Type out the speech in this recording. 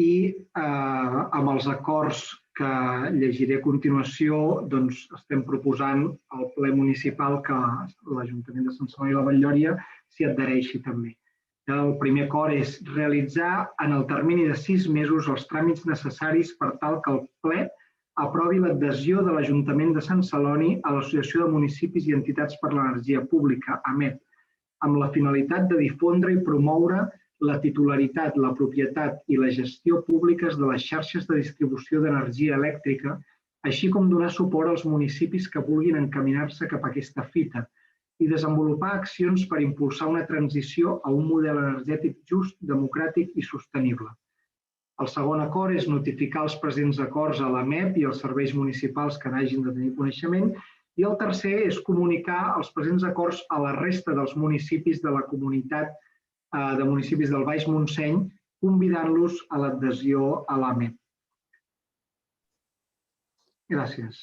i amb els acords que llegiré a continuació estem proposant al ple municipal que l'Ajuntament de Sant Celoni i la Vall-lloria s'hi adhereixi també. El primer acord és realitzar en el termini de 6 mesos els tràmits necessaris per tal que el ple aprovi l'adhesió de l'Ajuntament de Sant Celoni a l'Associació de Municipis i Entitats per l'Energia Pública, AMEP, amb la finalitat de difondre i promoure la titularitat, la propietat i la gestió públiques de les xarxes de distribució d'energia elèctrica, així com donar suport als municipis que vulguin encaminar-se cap a aquesta fita i desenvolupar accions per impulsar una transició a un model energètic just, democràtic i sostenible. El segon acord és notificar els presents acords a l'AMEP i als serveis municipals que n'hagin de tenir coneixement, i el tercer és comunicar els presents acords a la resta dels municipis de la comunitat de municipis del Baix Montseny, convidant-los a l'adhesió a l'AMEP. Gràcies.